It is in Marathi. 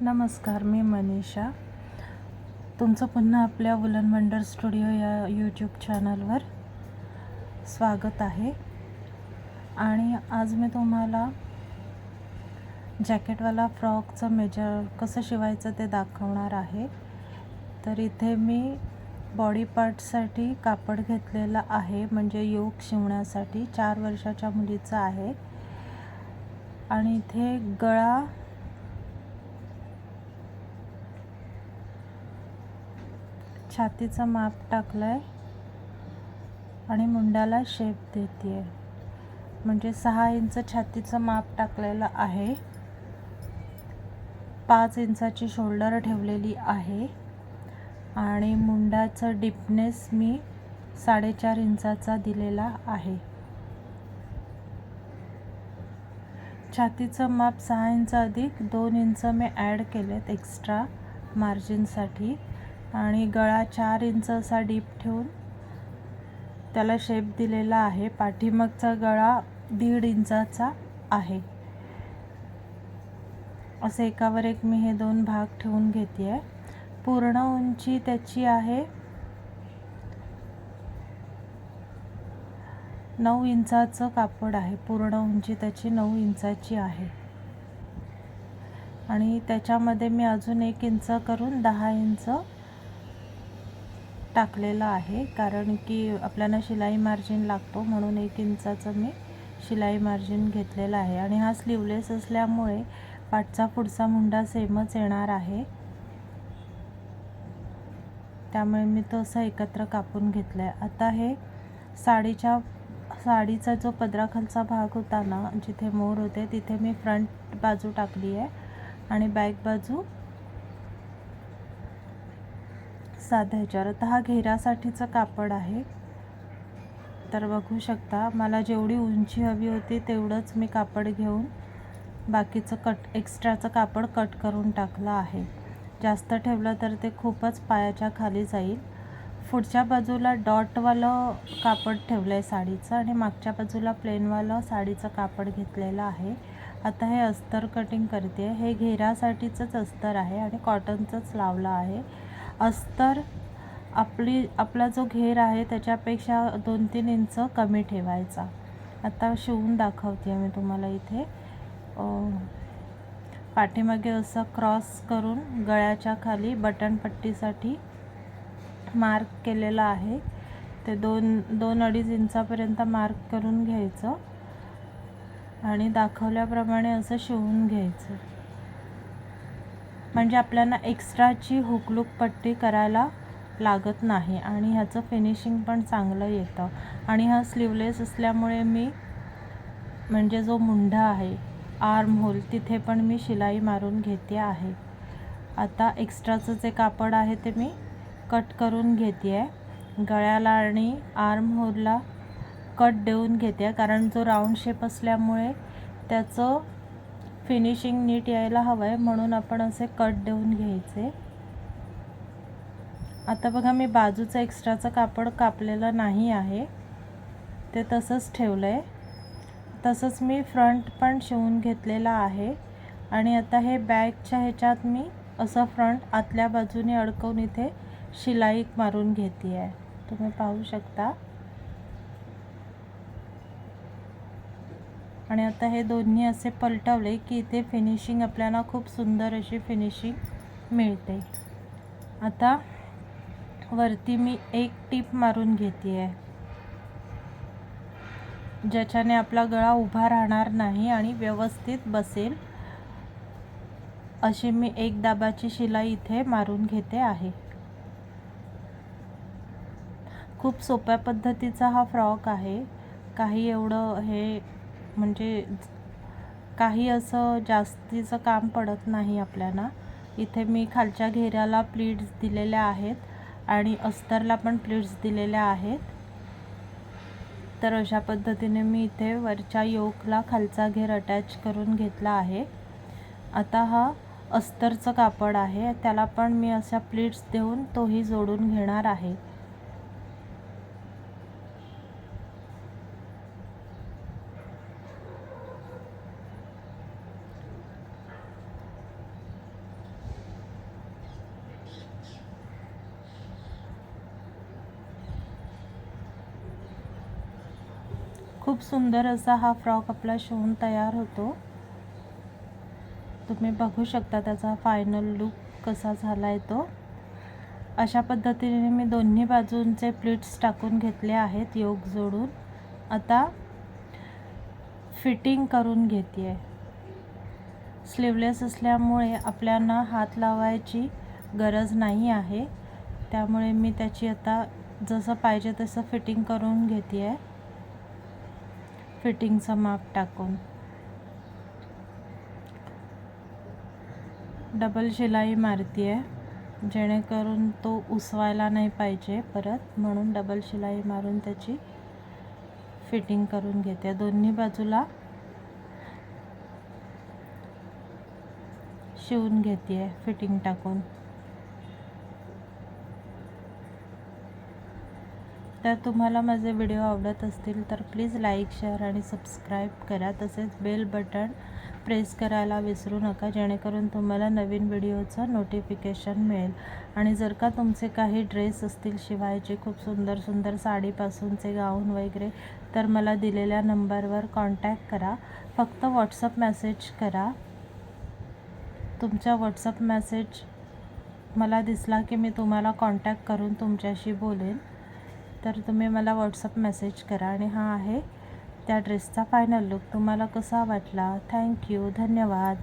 नमस्कार, मी मनीषा. तुमचं पुन्हा आपल्या वुलन वंडर स्टुडिओ या यूट्यूब चॅनलवर स्वागत आहे. आणि आज मी तुम्हाला जॅकेटवाला फ्रॉकचं मेजर कसं शिवायचं ते दाखवणार आहे. तर इथे मी बॉडी पार्टसाठी कापड घेतलेलं आहे, म्हणजे योक शिवण्यासाठी 4 वर्षाच्या मुलीचं आहे. आणि इथे गळा छातीचं माप टाकलं आहे आणि मुंड्याला शेप देते आहे. म्हणजे 6 इंच छातीचं माप टाकलेलं आहे. 5 इंचाची शोल्डर ठेवलेली आहे आणि मुंड्याचं डीपनेस मी 4.5 इंचाचा दिलेला आहे. छातीचं माप 6 इंच अधिक 2 इंच मी ॲड केलेत एक्स्ट्रा मार्जिनसाठी. आणि गळा 4 इंच असा डीप ठेवून त्याला शेप दिलेला आहे. पाठीमागचा गळा 1.5 इंचाचा आहे. असे एकावर एक मी हे 2 भाग ठेवून घेते आहे. पूर्ण उंची त्याची आहे 9 इंचाचं कापड आहे. पूर्ण उंची त्याची 9 इंचाची आहे. आणि त्याच्यामध्ये मी अजून 1 इंच करून 10 इंच टाकलेलं आहे, कारण की आपल्याला शिलाई मार्जिन लागतो, म्हणून 1 इंचाचं मी शिलाई मार्जिन घेतलेलं आहे. आणि हा स्लीवलेस असल्यामुळे पाठचा पुढचा मुंडा सेमच येणार आहे, त्यामुळे मी तो असं एकत्र कापून घेतलं आहे. आता हे साडीचा जो पदराखालचा भाग होता ना, जिथे मोर होते, तिथे मी फ्रंट बाजू टाकली आहे आणि बॅक बाजू साध्या ह्याच्यावर. आता हा घेरासाठीचं कापड आहे. तर बघू शकता, मला जेवढी उंची हवी होती तेवढंच मी कापड घेऊन बाकीचं एक्स्ट्राचं कापड कट करून टाकलं आहे. जास्त ठेवलं तर ते खूपच पायाच्या खाली जाईल. पुढच्या बाजूला डॉटवालं कापड ठेवलं आहे साडीचं आणि मागच्या बाजूला प्लेनवालं साडीचं कापड घेतलेलं आहे. आता हे अस्तर कटिंग करते. हे घेरासाठीचंच अस्तर आहे आणि कॉटनचंच लावलं आहे. अस्तर आपला जो घेर आहे त्याच्यापेक्षा 2-3 इंच कमी ठेवायचा. आता शिवून दाखवते मी तुम्हाला. इथे पाठीमागे असं क्रॉस करून गळ्याच्या खाली बटनपट्टीसाठी मार्क केलेलं आहे. ते 2-2.5 इंचापर्यंत मार्क करून घ्यायचं आणि दाखवल्याप्रमाणे असं शिवून घ्यायचं. म्हणजे आपल्याला एक्स्ट्राची हुकलूक पट्टी करायला लागत नाही आणि ह्याचं फिनिशिंग पण चांगलं येतं. आणि हा स्लीवलेस असल्यामुळे मी म्हणजे जो मुंडा आहे, आर्म होल, तिथे पण मी शिलाई मारून घेते आहे. आता एक्स्ट्राचं जे कापड आहे ते मी कट करून घेते आहे. गळ्याला आणि आर्म होलला कट देऊन घेते आहे, कारण जो राऊंड शेप असल्यामुळे त्याचं फिनिशिंग नीट यायला हवं आहे, म्हणून आपण असे कट देऊन घ्यायचे. आता बघा, मी बाजूचं एक्स्ट्राचं कापड कापलेलं नाही आहे, ते तसंच ठेवलं आहे. तसंच मी फ्रंट पण शिवून घेतलेला आहे. आणि आता हे बॅकच्या ह्याच्यात मी असं फ्रंट आतल्या बाजूने अडकवून इथे शिलाई मारून घेते आहे. तुम्ही पाहू शकता. आणि आता हे दोन्ही असे पलटवले की इथे फिनिशिंग आपल्याला खूप सुंदर अशी फिनिशिंग मिळते. आता वरती मी एक टीप मारून घेते आहे, ज्याच्याने आपला गळा उभा राहणार नाही आणि व्यवस्थित बसेल. अशी मी एक दाबाची शिलाई इथे मारून घेते आहे. खूप सोप्या पद्धतीचा हा फ्रॉक आहे. काही एवढं हे म्हणजे काही असं जास्तीचं काम पडत नाही आपल्याला. इथे मी खालच्या घेऱ्याला प्लीट्स दिलेल्या आहेत आणि अस्तरला पण प्लीट्स दिलेल्या आहेत. तर अशा पद्धतीने मी इथे वरच्या योकला खालचा घेर अटॅच करून घेतला आहे. आता हा अस्तरचं कापड आहे, त्याला पण मी अशा प्लीट्स देऊन तोही जोडून घेणार आहे. खूप सुंदर असा हा फ्रॉक आपला शिवून तयार होतो. तुम्ही बघू शकता त्याचा फायनल लुक कसा झाला आहे तो. अशा पद्धतीने मी दोन्ही बाजूंचे प्लीट्स टाकून घेतले आहेत योग जोडून. आता फिटिंग करून घेते आहे. स्लीवलेस असल्यामुळे आपल्याला हात लावायची गरज नाही आहे, त्यामुळे मी त्याची आता जसं पाहिजे तसं फिटिंग करून घेते आहे. फिटिंगचं माप टाकून डबल शिलाई मारते आहे, जेणेकरून तो उसवायला नाही पाहिजे परत, म्हणून डबल शिलाई मारून त्याची फिटिंग करून घेते. दोन्ही बाजूला शिवून घेते आहे फिटिंग टाकून. तर तुम्हाला माझे व्हिडिओ आवडत असतील तर प्लीज लाईक, शेअर आणि सबस्क्राईब करा. तसेच बेल बटन प्रेस करायला विसरू नका, जेणेकरून तुम्हाला नवीन व्हिडिओचं नोटिफिकेशन मिळेल. आणि जर का तुमचे काही ड्रेस असतील शिवायचे, खूप सुंदर सुंदर साडीपासूनचे गाऊन वगैरे, तर मला दिलेल्या नंबरवर कॉन्टॅक्ट करा. फक्त व्हॉट्सअप मेसेज करा. तुमचा व्हॉट्सअप मेसेज मला दिसला की मी तुम्हाला कॉन्टॅक्ट करून तुमच्याशी बोलेन. तर तुम्ही मला व्हॉट्सअप मेसेज करा. आणि हा आहे त्या ड्रेसचा फायनल लुक. तुम्हाला कसा वाटला? थँक्यू, धन्यवाद.